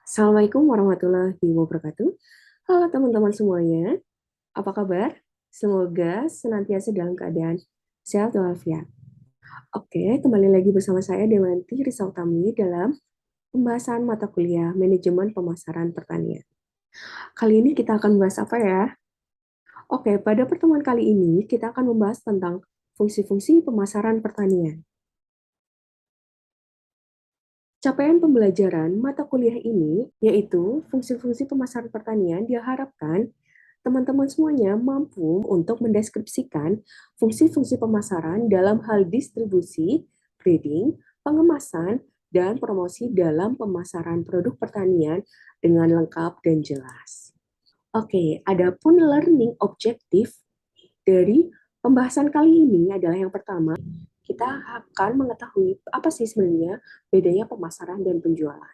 Assalamualaikum warahmatullahi wabarakatuh. Halo teman-teman semuanya, apa kabar? Semoga senantiasa dalam keadaan sehat walafiat. Oke, kembali lagi bersama saya Dewanti Risautami dalam pembahasan mata kuliah Manajemen Pemasaran Pertanian. Kali ini kita akan membahas apa ya? Oke, pada pertemuan kali ini kita akan membahas tentang fungsi-fungsi pemasaran pertanian. Capaian pembelajaran mata kuliah ini yaitu fungsi-fungsi pemasaran pertanian diharapkan teman-teman semuanya mampu untuk mendeskripsikan fungsi-fungsi pemasaran dalam hal distribusi, breeding, pengemasan, dan promosi dalam pemasaran produk pertanian dengan lengkap dan jelas. Oke, adapun learning objektif dari pembahasan kali ini adalah yang pertama, kita akan mengetahui apa sih sebenarnya bedanya pemasaran dan penjualan.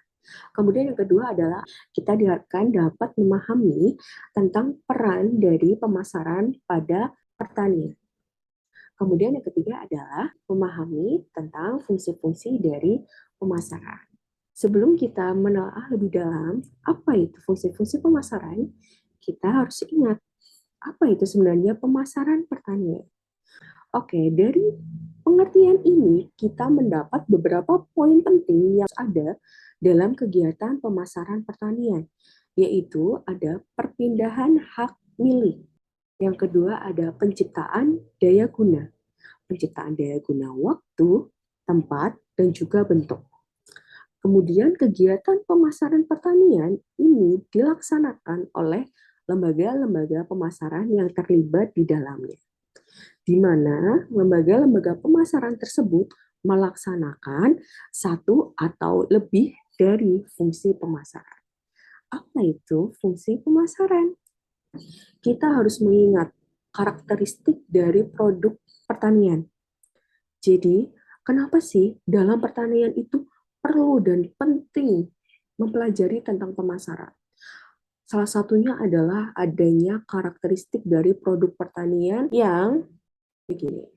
Kemudian yang kedua adalah kita diharapkan dapat memahami tentang peran dari pemasaran pada pertanian. Kemudian yang ketiga adalah memahami tentang fungsi-fungsi dari pemasaran. Sebelum kita menelaah lebih dalam apa itu fungsi-fungsi pemasaran, kita harus ingat apa itu sebenarnya pemasaran pertanian. Oke, dari pengertian ini kita mendapat beberapa poin penting yang ada dalam kegiatan pemasaran pertanian, yaitu ada perpindahan hak milik. Yang kedua ada penciptaan daya guna. Penciptaan daya guna waktu, tempat, dan juga bentuk. Kemudian kegiatan pemasaran pertanian ini dilaksanakan oleh lembaga-lembaga pemasaran yang terlibat di dalamnya, di mana lembaga-lembaga pemasaran tersebut melaksanakan satu atau lebih dari fungsi pemasaran. Apa itu fungsi pemasaran? Kita harus mengingat karakteristik dari produk pertanian. Jadi, kenapa sih dalam pertanian itu perlu dan penting mempelajari tentang pemasaran? Salah satunya adalah adanya karakteristik dari produk pertanian yang begini.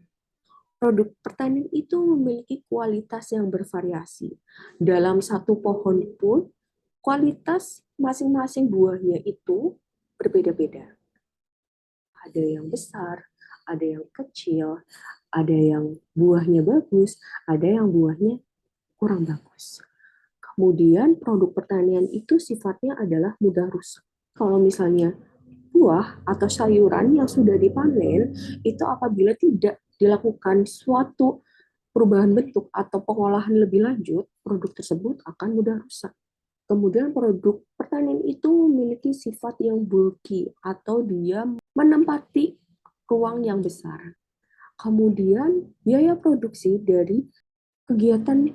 Produk pertanian itu memiliki kualitas yang bervariasi. Dalam satu pohon pun, kualitas masing-masing buahnya itu berbeda-beda. Ada yang besar, ada yang kecil, ada yang buahnya bagus, ada yang buahnya kurang bagus. Kemudian produk pertanian itu sifatnya adalah mudah rusak. Kalau misalnya buah atau sayuran yang sudah dipanen itu apabila tidak dilakukan suatu perubahan bentuk atau pengolahan lebih lanjut, produk tersebut akan mudah rusak. Kemudian produk pertanian itu memiliki sifat yang bulky atau dia menempati ruang yang besar. Kemudian biaya produksi dari kegiatan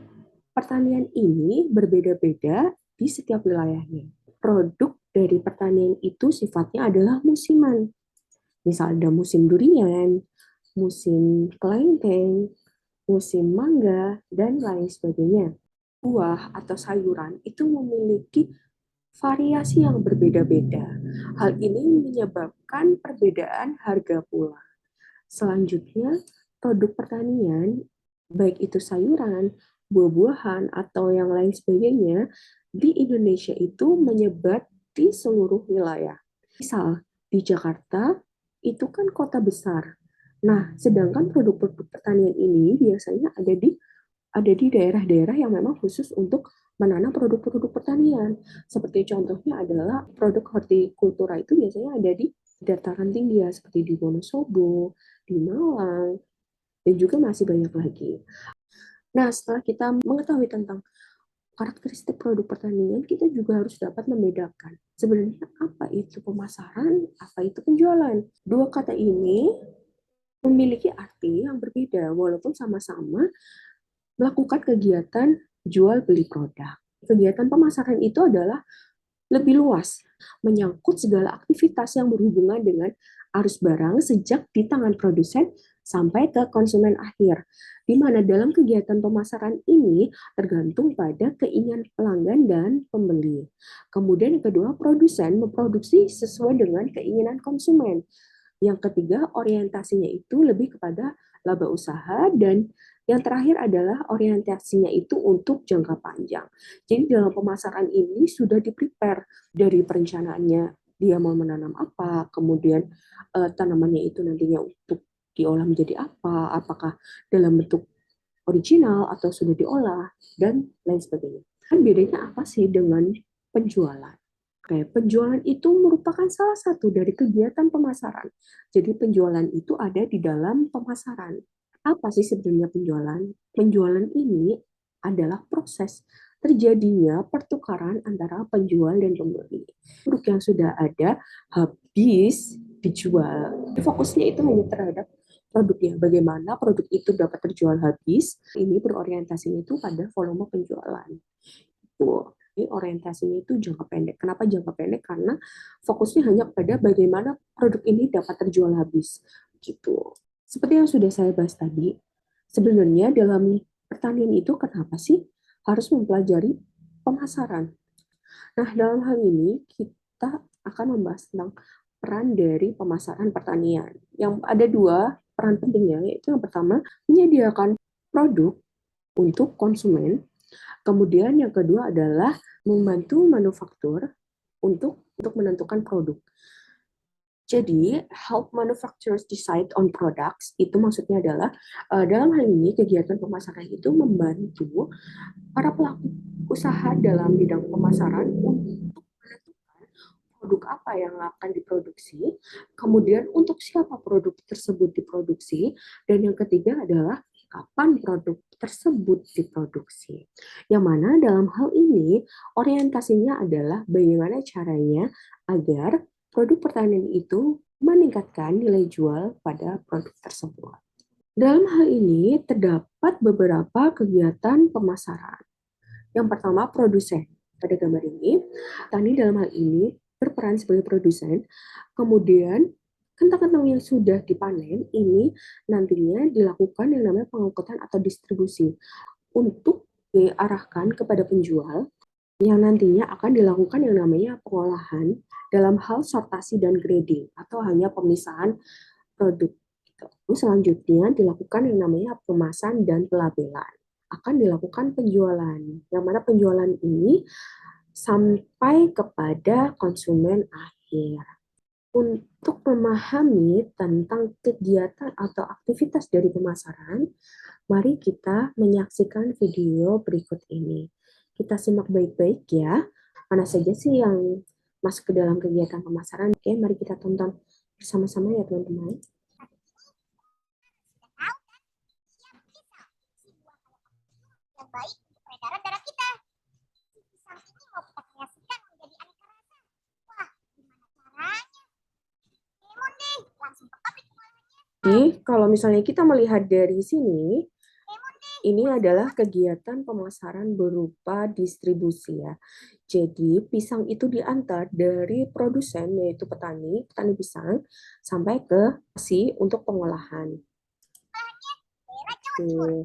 pertanian ini berbeda-beda di setiap wilayahnya. Produk dari pertanian itu sifatnya adalah musiman. Misal ada musim durian, musim kelengkeng, musim mangga, dan lain sebagainya. Buah atau sayuran itu memiliki variasi yang berbeda-beda. Hal ini menyebabkan perbedaan harga pula. Selanjutnya, produk pertanian, baik itu sayuran, buah-buahan, atau yang lain sebagainya, di Indonesia itu menyebar di seluruh wilayah. Misal, di Jakarta, itu kan kota besar. Nah, sedangkan produk-produk pertanian ini biasanya ada di daerah-daerah yang memang khusus untuk menanam produk-produk pertanian. Seperti contohnya adalah produk hortikultura itu biasanya ada di dataran tinggi ya, seperti di Wonosobo, di Malang, dan juga masih banyak lagi. Nah, setelah kita mengetahui tentang karakteristik produk pertanian, kita juga harus dapat membedakan sebenarnya apa itu pemasaran, apa itu penjualan. Dua kata ini memiliki arti yang berbeda, walaupun sama-sama melakukan kegiatan jual beli produk. Kegiatan pemasaran itu adalah lebih luas, menyangkut segala aktivitas yang berhubungan dengan arus barang sejak di tangan produsen sampai ke konsumen akhir. Di mana dalam kegiatan pemasaran ini tergantung pada keinginan pelanggan dan pembeli. Kemudian yang kedua, produsen memproduksi sesuai dengan keinginan konsumen. Yang ketiga, orientasinya itu lebih kepada laba usaha dan Yang terakhir adalah orientasinya itu untuk jangka panjang. Jadi dalam pemasaran ini sudah di-prepare dari perencanaannya dia mau menanam apa, kemudian tanamannya itu nantinya untuk diolah menjadi apa, apakah dalam bentuk original atau sudah diolah, dan lain sebagainya. Kan bedanya apa sih dengan penjualan? Oke, penjualan itu merupakan salah satu dari kegiatan pemasaran. Jadi penjualan itu ada di dalam pemasaran. Apa sih sebenarnya penjualan? Penjualan ini adalah proses terjadinya pertukaran antara penjual dan pembeli. Produk yang sudah ada habis dijual. Fokusnya itu hanya terhadap produknya. Bagaimana produk itu dapat terjual habis, ini berorientasinya itu pada volume penjualan. Itu. Ini orientasinya itu jangka pendek. Kenapa jangka pendek? Karena fokusnya hanya pada bagaimana produk ini dapat terjual habis. Gitu. Seperti yang sudah saya bahas tadi, sebenarnya dalam pertanian itu kenapa sih harus mempelajari pemasaran? Nah, dalam hal ini kita akan membahas tentang peran dari pemasaran pertanian. Yang ada dua peran pentingnya, yaitu yang pertama, menyediakan produk untuk konsumen. Kemudian yang kedua adalah membantu manufaktur untuk menentukan produk. Jadi, help manufacturers decide on products, itu maksudnya adalah dalam hal ini kegiatan pemasaran itu membantu para pelaku usaha dalam bidang pemasaran untuk menentukan produk apa yang akan diproduksi, kemudian untuk siapa produk tersebut diproduksi, dan yang ketiga adalah kapan produk tersebut diproduksi. Yang mana dalam hal ini orientasinya adalah bagaimana caranya agar produk pertanian itu meningkatkan nilai jual pada produk tersebut. Dalam hal ini terdapat beberapa kegiatan pemasaran. Yang pertama, produsen. Pada gambar ini, petani dalam hal ini berperan sebagai produsen. Kemudian, kentang-kentang yang sudah dipanen ini nantinya dilakukan yang namanya pengangkutan atau distribusi untuk diarahkan kepada penjual yang nantinya akan dilakukan yang namanya pengolahan dalam hal sortasi dan grading atau hanya pemisahan produk. Selanjutnya dilakukan yang namanya kemasan dan pelabelan. Akan dilakukan penjualan, yang mana penjualan ini sampai kepada konsumen akhir. Untuk memahami tentang kegiatan atau aktivitas dari pemasaran, mari kita menyaksikan video berikut ini. Kita simak baik-baik ya, mana saja sih yang masuk ke dalam kegiatan pemasaran. Oke, mari kita tonton bersama-sama ya teman-teman. Yang baik untuk peredaran darah kita. Si pisang ini mau kita kreasikan menjadi aneka rasa. Wah, gimana caranya? Lemon deh, langsung ke pabrik pengolahannya. Jadi, kalau misalnya kita melihat dari sini, ini adalah kegiatan pemasaran berupa distribusi ya. Jadi, pisang itu diantar dari produsen, yaitu petani pisang, sampai ke si untuk pengolahan. Pengolahannya daerah Jawa Timur. Tuh.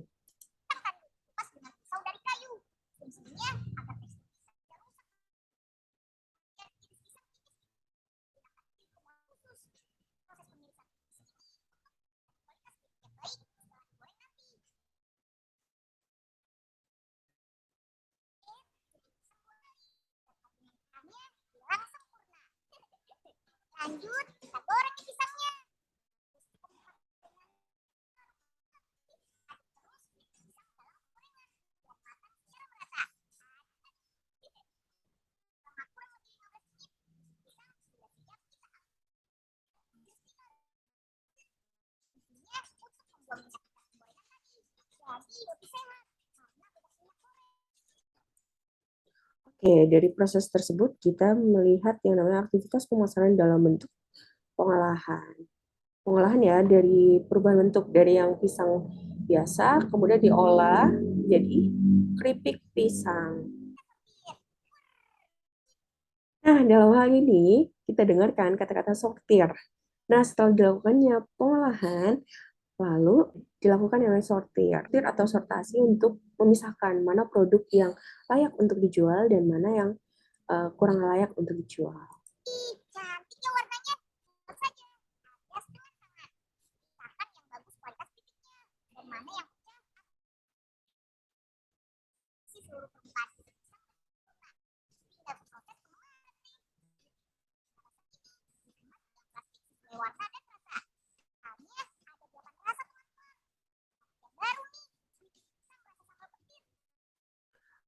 Tangkan kupas dengan pisau dari kayu. Fungsinya agar tekstur pisang tidak rusak. Dan iris pisang tipis. Ditangkap pengolahan khusus. Proses pemirisan tipis ini kualitas yang baik setelah digoreng nanti. Lanjut, kita goreng pisangnya. Oke, dari proses tersebut kita melihat yang namanya aktivitas pemasaran dalam bentuk pengolahan. Pengolahan ya dari perubahan bentuk dari yang pisang biasa kemudian diolah jadi keripik pisang. Nah, dalam hal ini kita dengarkan kata-kata sortir. Nah, setelah dilakukannya pengolahan, lalu dilakukan yang namanya sortir atau sortasi untuk memisahkan mana produk yang layak untuk dijual dan mana yang kurang layak untuk dijual. Cantiknya warnanya. Lihat saja. Ada setengah tangan. Pisahkan yang bagus kualitas titiknya. Dan mana yang pecah. rasa dan rasa. Misalnya ada 8 rasa teman-teman. Yang baru nih, pisang rasa sambal petir.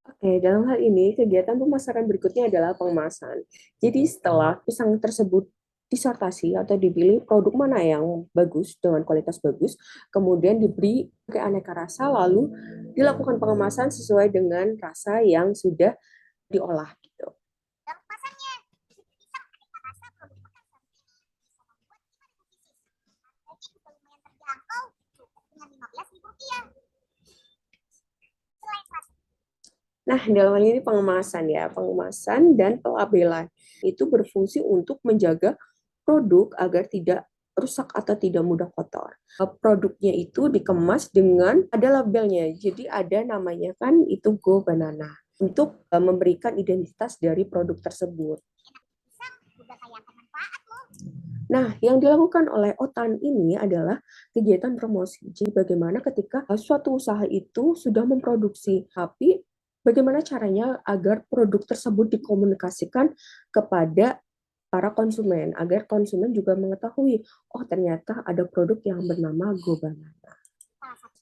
Oke, dalam hal ini kegiatan pemasaran berikutnya adalah pengemasan. Jadi setelah pisang tersebut disortasi atau dipilih produk mana yang bagus dengan kualitas bagus, kemudian diberi ke aneka rasa, lalu dilakukan pengemasan sesuai dengan rasa yang sudah diolah gitu. Dalam kemasannya, pisang aneka rasa produk bekas seperti ini bisa membuat 5.000 pieces. Harganya juga lumayan terjangkau, cukup dengan Rp15.000. Selain rasa, Nah, dalam hal ini pengemasan ya, pengemasan dan pelabelan itu berfungsi untuk menjaga produk agar tidak rusak atau tidak mudah kotor. Produknya itu dikemas dengan ada labelnya, jadi ada namanya kan itu Go Banana untuk memberikan identitas dari produk tersebut. pisang juga kaya akan manfaat loh. Nah, yang dilakukan oleh OTAN ini adalah kegiatan promosi. Jadi bagaimana ketika suatu usaha itu sudah memproduksi, tapi bagaimana caranya agar produk tersebut dikomunikasikan kepada para konsumen, agar konsumen juga mengetahui, oh ternyata ada produk yang bernama Go Banana.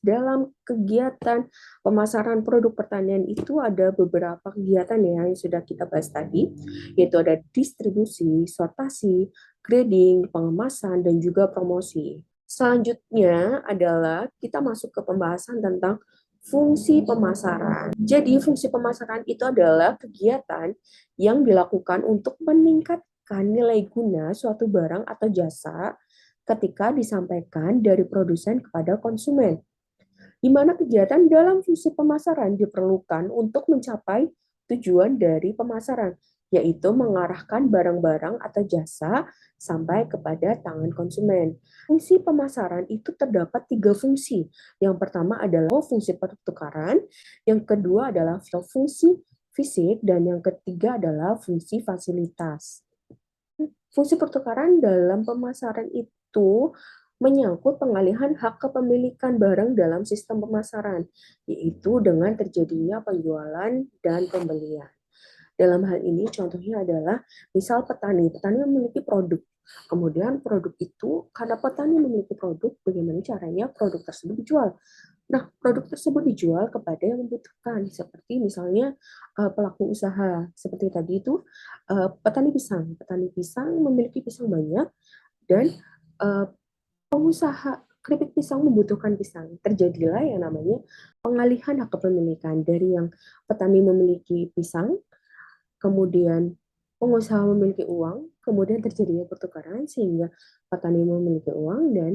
Dalam kegiatan pemasaran produk pertanian itu ada beberapa kegiatan ya yang sudah kita bahas tadi, yaitu ada distribusi, sortasi, grading, pengemasan, dan juga promosi. Selanjutnya adalah kita masuk ke pembahasan tentang fungsi pemasaran. Jadi fungsi pemasaran itu adalah kegiatan yang dilakukan untuk meningkatkan nilai guna suatu barang atau jasa ketika disampaikan dari produsen kepada konsumen, di mana kegiatan dalam fungsi pemasaran diperlukan untuk mencapai tujuan dari pemasaran, yaitu mengarahkan barang-barang atau jasa sampai kepada tangan konsumen. Fungsi pemasaran itu terdapat 3 fungsi. Yang pertama adalah fungsi pertukaran, yang kedua adalah fungsi fisik, dan yang ketiga adalah fungsi fasilitas. Fungsi pertukaran dalam pemasaran itu menyangkut pengalihan hak kepemilikan barang dalam sistem pemasaran, yaitu dengan terjadinya penjualan dan pembelian. Dalam hal ini contohnya adalah misal petani memiliki produk. Kemudian produk itu, karena petani memiliki produk, bagaimana caranya produk tersebut dijual? Nah, produk tersebut dijual kepada yang membutuhkan, seperti misalnya pelaku usaha, seperti tadi itu petani pisang. Petani pisang memiliki pisang banyak dan uh, pengusaha keripik pisang membutuhkan pisang. Terjadilah yang namanya pengalihan hak kepemilikan dari yang petani memiliki pisang, kemudian pengusaha memiliki uang, kemudian terjadinya pertukaran sehingga petani memiliki uang dan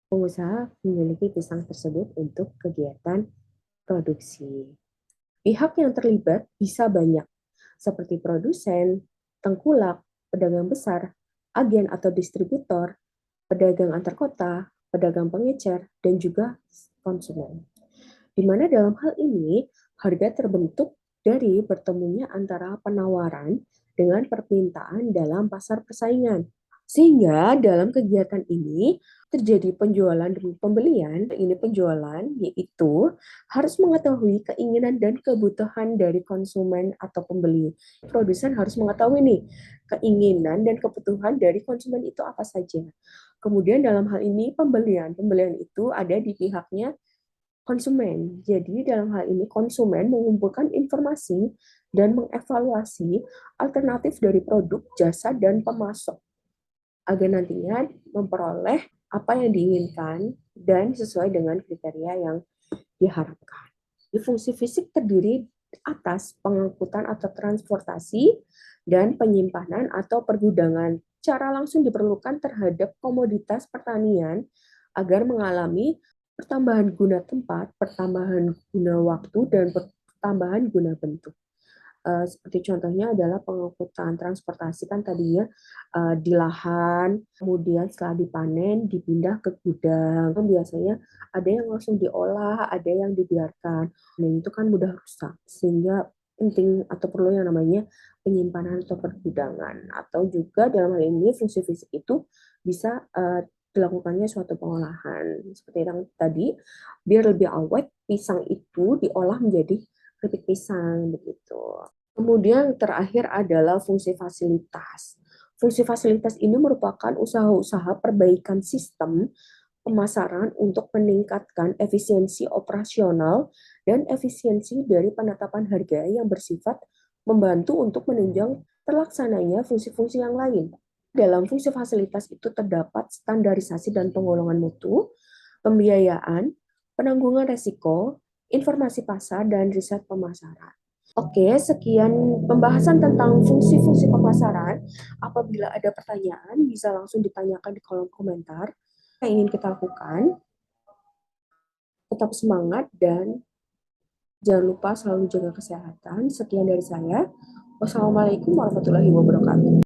pengusaha memiliki pisang tersebut untuk kegiatan produksi. Pihak yang terlibat bisa banyak, seperti produsen, tengkulak, pedagang besar, agen atau distributor, pedagang antar kota, pedagang pengecer, dan juga konsumen. Di mana dalam hal ini, harga terbentuk dari bertemunya antara penawaran dengan permintaan dalam pasar persaingan. Sehingga dalam kegiatan ini terjadi penjualan dan pembelian. Ini penjualan yaitu harus mengetahui keinginan dan kebutuhan dari konsumen atau pembeli. Produsen harus mengetahui nih keinginan dan kebutuhan dari konsumen itu apa saja. Kemudian dalam hal ini pembelian itu ada di pihaknya konsumen. Jadi dalam hal ini konsumen mengumpulkan informasi dan mengevaluasi alternatif dari produk, jasa, dan pemasok agar nantinya memperoleh apa yang diinginkan dan sesuai dengan kriteria yang diharapkan. Di fungsi fisik terdiri atas pengangkutan atau transportasi dan penyimpanan atau pergudangan. Cara langsung diperlukan terhadap komoditas pertanian agar mengalami pertambahan guna tempat, pertambahan guna waktu, dan pertambahan guna bentuk. Seperti contohnya adalah pengangkutan transportasi kan tadinya di lahan, kemudian setelah dipanen dipindah ke gudang. Biasanya ada yang langsung diolah, ada yang dibiarkan. Nah itu kan mudah rusak, sehingga penting atau perlu yang namanya penyimpanan atau pergudangan. Atau juga dalam hal ini fungsi fisik itu bisa dilakukannya suatu pengolahan. Seperti yang tadi, biar lebih awet, pisang itu diolah menjadi keripik pisang begitu. Kemudian terakhir adalah fungsi fasilitas. Fungsi fasilitas ini merupakan usaha-usaha perbaikan sistem pemasaran untuk meningkatkan efisiensi operasional dan efisiensi dari penetapan harga yang bersifat membantu untuk menunjang terlaksananya fungsi-fungsi yang lain. Dalam fungsi fasilitas itu terdapat standarisasi dan penggolongan mutu, pembiayaan, penanggungan resiko, informasi pasar, dan riset pemasaran. Oke, sekian pembahasan tentang fungsi-fungsi pemasaran. Apabila ada pertanyaan, bisa langsung ditanyakan di kolom komentar. Yang ingin kita lakukan, tetap semangat dan jangan lupa selalu jaga kesehatan. Sekian dari saya. Wassalamualaikum warahmatullahi wabarakatuh.